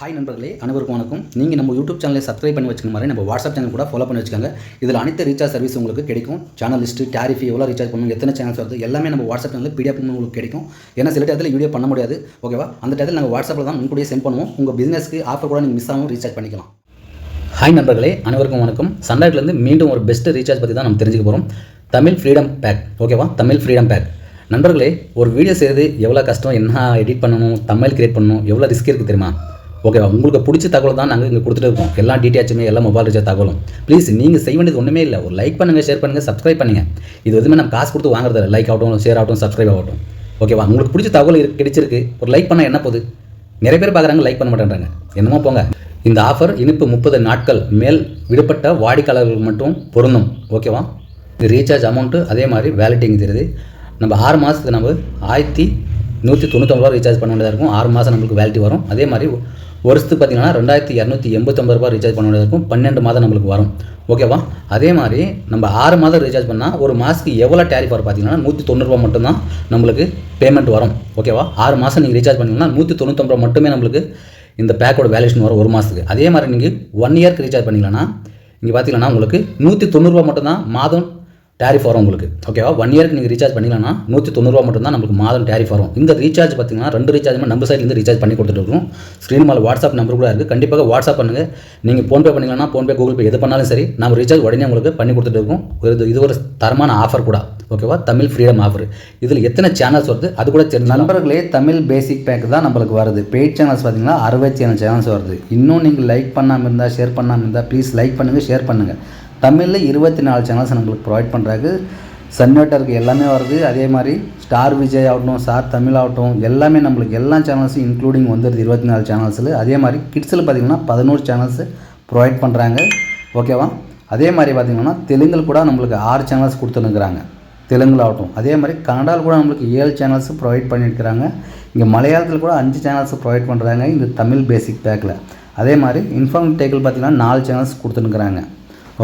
Hi நண்பர்களே, அனைவருக்கும் வணக்கம். நீங்கள் நம்ம யூடியூப் சேனலை சப்ஸ்கிரைப் பண்ணி வச்சுக்க மாதிரி நம்ம வாட்ஸ்அப் சேனல் கூட ஃபாலோ பண்ணி வச்சுக்கோங்க. இதில் அனைத்து ரீசார்ஜ் சர்வீஸ் உங்களுக்கு கிடைக்கும். சேனல் லிஸ்ட்டு, டாரிஃப் எவ்வளோ ரீசார்ஜ் பண்ணணும், எத்தனை சேனல்ஸ் வருது எல்லாமே நம்ம வாட்ஸ்அப் சேனலில் பிடிஎஃப் உங்களுக்கு கிடைக்கும். ஏன்னா சில டயத்தில் வீடியோ பண்ண முடியாது, ஓகேவா? அந்த டயத்தில் நாங்கள் வாட்ஸ்அப்பில் தான் முன்கூடியே சென்ட் பண்ணுவோம். உங்கள் பிஸ்னஸ்க்கு ஆஃபர் கூட நீங்கள் மிஸ் ஆகாமல் ரீசார்ஜ் பண்ணிக்கலாம். ஹாய் நண்பர்களே, அனைவருக்கும் வணக்கம். சன்லைட்லேருந்து மீண்டும் ஒரு பெஸ்ட் ரீசார்ஜ் பற்றி தான் நம்ம தெரிஞ்சுக்க போகிறோம். தமிழ் ஃப்ரீடம் பேக், ஓகேவா? Tamil freedom pack. நண்பர்களே, ஒரு வீடியோ செய்கிறது எவ்வளோ கஷ்டம், என்ன எடிட் பண்ணணும், தமிழ் கிரியேட் பண்ணணும், எவ்வளோ ரிஸ்க் இருக்குது தெரியுமா? ஓகேவா? உங்களுக்கு பிடிச்ச தகவல் தான் நாங்கள் இங்கே கொடுத்துட்டு இருக்கோம். எல்லா டீட்டெயில்ஸுமே, எல்லா மொபைல் ரீசார்ஜ் தகவலும். ப்ளீஸ் நீங்கள் செய்ய வேண்டியது ஒன்றுமே இல்லை. ஒரு லைக் பண்ணுங்கள், ஷேர் பண்ணுங்கள், சப்ஸ்கிரைப் பண்ணுங்கள். இது எதுவுமே நம்ம காசு கொடுத்து வாங்குறது இல்லை. லைக் ஆகட்டும், ஷேர் ஆகட்டும், சப்ஸ்கிரைப் ஆகட்டும், ஓகேவா? உங்களுக்கு பிடிச்ச தகவல் கிடைச்சிருக்கு, ஒரு லைக் பண்ணால் என்ன போகுது? நிறைய பேர் பார்க்குறாங்க, லைக் பண்ண மாட்டேன்றாங்க. என்னமோ போங்க. இந்த ஆஃபர் இனிப்பு 30 நாட்கள் மேல் விடுபட்ட வாடிக்கையாளர்களுக்கு மட்டும் பொருந்தும், ஓகேவா? இது ரீசார்ஜ் அமௌண்ட்டு அதே மாதிரி வேலிட்டிங் தெரியுது. நம்ம 6 மாதத்துக்கு நம்ம 1199 ரூபா ரீசார்ஜ் பண்ண வேண்டியதாக இருக்கும். 6 மாதம் நம்மளுக்கு வேலிட்டி வரும். அதே மாதிரி வருஷத்துக்கு பார்த்தீங்கன்னா 2289 ரூபா ரீசார்ஜ் பண்ண வேண்டியதாக இருக்கும். 12 மாதம் நம்மளுக்கு வரும், ஓகேவா? அதே மாதிரி நம்ம 6 மாதம் ரீசார்ஜ் பண்ணால் ஒரு மாதத்துக்கு எவ்வளோ டேரிஃப் வரும் பார்த்தீங்கன்னா 190 ரூபா மட்டும்தான் நம்மளுக்கு பேமெண்ட் வரும், ஓகேவா? 6 மாதம் நீங்கள் ரீசார்ஜ் பண்ணிங்கன்னா 199 ரூபா மட்டுமே நம்மளுக்கு இந்த பேக்கோட வேல்யூஷன் வரும் ஒரு மாதத்துக்கு. அதே மாதிரி நீங்கள் 1 இயர்க்கு ரீசார்ஜ் பண்ணிங்களன்னா இங்கே பார்த்தீங்கன்னா உங்களுக்கு 190 ரூபா மட்டும்தான் மாதம் டேரிஃப் வரும் உங்களுக்கு, ஓகேவா? 1 இயருக்கு நீங்கள் ரீசார்ஜ் பண்ணிங்கன்னா 190 ரூபா மட்டும் தான் நமக்கு மாதம் டேரிஃப் வரும். இந்த ரீசார்ஜ் பார்த்தீங்கன்னா 2 ரீசார்ஜுமே நம்ம சைட்லேருந்து ரீசார்ஜ் பண்ணி கொடுத்துருக்கோம். ஸ்க்ரீன் மேலே வாட்ஸ்அப் நம்பர் கூட இருக்குது. கண்டிப்பாக வாட்ஸ்அப் பண்ணுங்கள். நீங்கள் ஃபோன்பே பண்ணிங்கன்னா ஃபோன்பே, கூகுள் பே எது பண்ணாலும் சரி, நம்ம ரீசார்ஜ் உடனே உங்களுக்கு பண்ணி கொடுத்துருக்கோம். இது ஒரு தரமான ஆஃபர் கூட, ஓகேவா? Tamil freedom offer. இதில் எத்தனை சேனல்ஸ் வருது அது கூட தெரிஞ்சு. நண்பர்களே, தமிழ் பேசிக் பேக் தான் நம்மளுக்கு வருது. பெய்ட் சேனல்ஸ் பார்த்தீங்கன்னா 67 சேனல்ஸ் வருது. இன்னும் நீங்கள் லைக் பண்ணாமல் இருந்தால், ஷேர் பண்ணாமல் இருந்தால் ப்ளீஸ் லைக் பண்ணுங்கள், ஷேர் பண்ணுங்கள். தமிழில் 24 சேனல்ஸ் நம்மளுக்கு ப்ரொவைட் பண்ணுறாங்க. சன்வேட்டருக்கு எல்லாமே வருது. அதே மாதிரி ஸ்டார் விஜய் ஆகட்டும், ஸ்டார் தமிழ் ஆகட்டும், எல்லாமே நம்மளுக்கு எல்லா சேனல்ஸும் இன்க்ளூடிங் வந்துடுது 24 சேனல்ஸில். அதே மாதிரி கிட்ஸில் பார்த்திங்கன்னா 11 சேனல்ஸு ப்ரொவைட் பண்ணுறாங்க, ஓகேவா? அதே மாதிரி பார்த்திங்கன்னா தெலுங்கில் கூட நம்மளுக்கு 6 சேனல்ஸ் கொடுத்துருக்குறாங்க, தெலுங்கில் ஆகட்டும். அதே மாதிரி கன்னடாவில் கூட நம்மளுக்கு 7 சேனல்ஸ் ப்ரொவைட் பண்ணியிருக்கிறாங்க. இங்கே மலையாளத்தில் கூட 5 சேனல்ஸ் ப்ரொவைட் பண்ணுறாங்க இந்த தமிழ் பேசிக் பேக்கில். அதே மாதிரி இன்ஃபார்ம் டேக்கில் பார்த்திங்கன்னா 4 சேனல்ஸ் கொடுத்துருக்குறாங்க,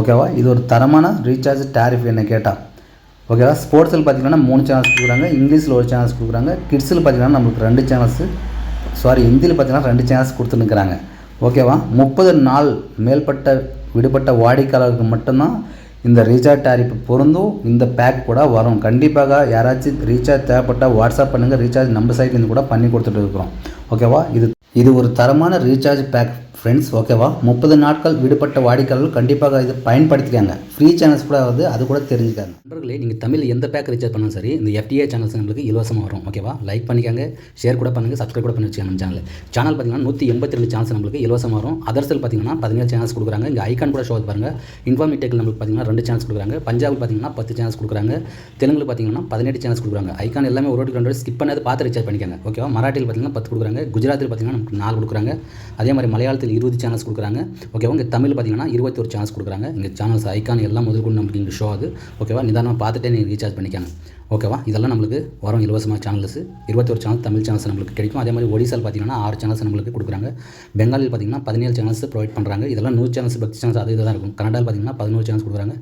ஓகேவா? இது ஒரு தரமான ரீசார்ஜ் டேரிஃப் என்ன கேட்டால், ஓகேவா? ஸ்போர்ட்ஸில் பார்த்திங்கன்னா 3 சேனல்ஸ் கொடுக்குறாங்க, இங்கிலீஷில் 1 சேனல்ஸ் கொடுக்குறாங்க. கிட்ஸில் பார்த்திங்கன்னா நம்மளுக்கு 2 சேனல்ஸு, ஹிந்தியில் பார்த்திங்கன்னா 2 சேனல்ஸ் கொடுத்துருக்குறாங்க, ஓகேவா? 30 நாள் மேற்பட்ட விடுபட்ட வாடிக்கையாளருக்கு மட்டும்தான் இந்த ரீசார்ஜ் டேரிஃப் பொருந்தும். இந்த பேக் கூட வரும். கண்டிப்பாக யாராச்சும் ரீசார்ஜ் தேவைப்பட்டால் வாட்ஸ்அப் பண்ணுங்கள். ரீசார்ஜ் நம்ம சைட்லேருந்து கூட பண்ணி கொடுத்துட்டு இருக்கிறோம், ஓகேவா? இது ஒரு தரமான ரீசார்ஜ் பேக் ஃப்ரெண்ட்ஸ், ஓகேவா? 30 நாட்கள் விடுபட்ட வாடிக்கையாளர்கள் கண்டிப்பாக இதை பயன்படுத்திக்காங்க. ஃப்ரீ சேனல்ஸ் கூட வருது, அது கூட தெரிஞ்சுக்காங்க. நண்பர்களே, நீங்கள் தமிழ் எந்த பேக் ரீசார்ஜ் பண்ணாலும் சரி, இந்த FTA சேனல்ஸ் நம்மளுக்கு இலவசமாக வரும், ஓகேவா? லைக் பண்ணிக்காங்க, ஷேர் கூட பண்ணுங்கள், சப்ஸ்கிரைப் கூட பண்ணி வச்சுக்கோங்க. நம்ம சேனல் பார்த்தீங்கன்னா 182 சேனல்ஸ் நம்மளுக்கு இலவசமாக வரும். அதர்ஸில் பார்த்தீங்கன்னா 17 சேனல்ஸ் கொடுக்குறாங்க. இங்கே ஐக்கான் கூட ஷோ பாருங்கள். இன்ஃபார்மேட்டிவ் நம்மளுக்கு பார்த்தீங்கன்னா 2 சேனல்ஸ் கொடுக்குறாங்க. பஞ்சாபில் பார்த்தீங்கன்னா 10 சேனல்ஸ் கொடுக்குறாங்க. தெலுங்கில் பார்த்தீங்கன்னா 18 சேனல்ஸ் கொடுக்குறாங்க. ஐக்கான் எல்லாமே ஒரு 2 ஸ்கிப் பண்ணது பார்த்து ரீசார்ஜ் பண்ணிக்காங்க, ஓகேவா? மராட்டியில் பார்த்தீங்கன்னா 10 கொடுக்குறாங்க. குஜராத்தில் பார்த்தீங்கன்னா நமக்கு 4 கொடுக்குறாங்க. அதே மாதிரி மலையாளத்தில் 20 சேனல்ஸ் கொடுக்குறாங்க, ஓகேவா? இங்கே தமிழ் பார்த்தீங்கன்னா 21 சேனல்ஸ் கொடுக்குறாங்க. இங்கே சேனல்ஸ் ஐக்கான் எல்லாம் முதல் கொண்டு நமக்கு இங்கே ஷோ ஆகுது, ஓகேவா? நிதானமாக பார்த்துட்டே நீங்கள் ரீசார்ஜ் பண்ணிக்காங்க, ஓகேவா? இதெல்லாம் நம்மளுக்கு வரும் இலவசமாக சேனல்ஸ். 21 சேனல் தமிழ் சேனல்ஸ் நம்மளுக்கு கிடைக்கும். அதே மாதிரி ஒடிசாவில் பார்த்தீங்கன்னா 6 சேனல்ஸ் நம்மளுக்கு கொடுக்குறாங்க. பெங்காலில் பார்த்தீங்கன்னா 17 சேனல்ஸ் ப்ரொவைட் பண்ணுறாங்க. இதெல்லாம் 100 சேனல்ஸ், பக்தி சேனல்ஸ் அது தான் இருக்கும். கன்னடாவில் பார்த்தீங்கன்னா 11 சேனல்ஸ் கொடுக்குறாங்க.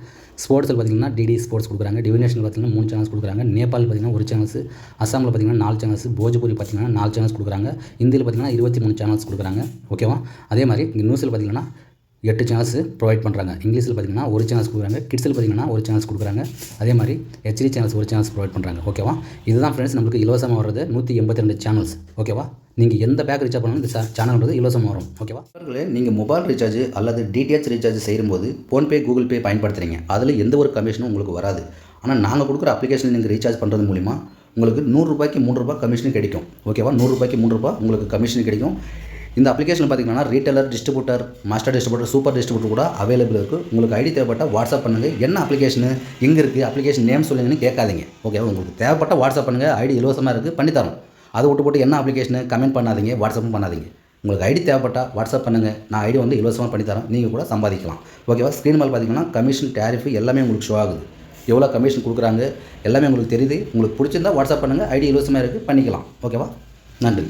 ஸ்போர்ட்ஸில் பார்த்தீங்கன்னா DD ஸ்போர்ட்ஸ் கொடுக்குறாங்க. டிவினேஷனில் பார்த்தீங்கன்னா 3 சேனல்ஸ் கொடுக்குறாங்க. நேபாள் பார்த்தீங்கன்னா 1 சேனல்ஸ். அசாமில் பார்த்தீங்கன்னா 4 சேனல்ஸ். போஜ்பூரி பார்த்தீங்கன்னா 4 சேனல்ஸ் கொடுக்குறாங்க. இந்தியில் பார்த்தீங்கன்னா 23 சேனல்ஸ் கொடுக்குறாங்க, ஓகேவா? அதே மாதிரி இங்கே நியூஸில் பார்த்தீங்கன்னா 8 சேனல்ஸ் ப்ரொவைட் பண்ணுறாங்க. இங்கிலீஷில் பார்த்தீங்கன்னா 1 சேனல்ஸ் கொடுக்குறாங்க. கிட்ஸில் பார்த்தீங்கன்னா 1 சேனல்ஸ் கொடுக்குறாங்க. அதே மாதிரி HD சேனல்ஸ் 1 சேனல்ஸ் ப்ரொவைட் பண்ணுறாங்க, ஓகேவா? இதுதான் ஃப்ரெண்ட்ஸ் நம்மளுக்கு இலவசமாக வர்றது 182 சேனல்ஸ், ஓகேவா? நீங்கள் எந்த பேக் ரீசார்ஜ் பண்ணாலும் இந்த சேனல்ன்றது இலவசமாக வரும், ஓகேவா? நீங்கள் மொபைல் ரீசார்ஜ் அல்லது DTH ரீசார்ஜ் செய்யும்போது ஃபோன்பே, கூகுள் பே பயன்படுத்துகிறீங்க. அதில் எந்த ஒரு கமிஷனும் உங்களுக்கு வராது. ஆனால் நாங்கள் கொடுக்குற அப்ளிகேஷன் நீங்கள் ரீசார்ஜ் பண்ணுறது மூலிமா உங்களுக்கு 100 ரூபாய்க்கு 3 ரூபா கமிஷன் கிடைக்கும், ஓகேவா? 100 ரூபாய்க்கு 3 ரூபா உங்களுக்கு கமிஷன் கிடைக்கும். இந்த அப்ளிகேஷன் பார்த்தீங்கன்னா retailer, distributor, master distributor, super distributor கூட அவைலபிள் இருக்குது. உங்களுக்கு ஐடி தேவைப்பட்டால் வாட்ஸ்அப் பண்ணுங்கள். என்ன அப்ளிகேஷனு, எங்கே இருக்குது, அப்ளிகேஷன் நேம் சொல்லுங்கன்னு கேட்காதீங்க, ஓகேவா? உங்களுக்கு தேவைப்பட்டால் வாட்ஸ்அப் பண்ணுங்கள். ஐடி இலவசமாக இருக்குது, பண்ணித்தரோம். அதை விட்டு போட்டு என்ன அப்ளிகேஷனு கமெண்ட் பண்ணாதீங்க, வாட்ஸ்அப்பும் பண்ணாதீங்க. உங்களுக்கு ஐடி தேவைப்பட்டால் வாட்ஸ்அப் பண்ணுங்கள். நான் ஐடி வந்து இலவசமாக பண்ணித்தரேன், நீங்கள் கூட சம்பாதிக்கலாம், ஓகேவா? ஸ்க்ரீன் மேலே பார்த்தீங்கன்னா கமிஷன், டேரிஃப் எல்லாமே உங்களுக்கு ஷோ ஆகுது. எவ்வளோ கமிஷன் கொடுக்குறாங்க எல்லாமே உங்களுக்கு தெரியுது. உங்களுக்கு பிடிச்சிருந்தால் வாட்ஸ்அப் பண்ணுங்கள். ஐடி இலவசமாக இருக்குது, பண்ணிக்கலாம், ஓகேவா? நன்றி.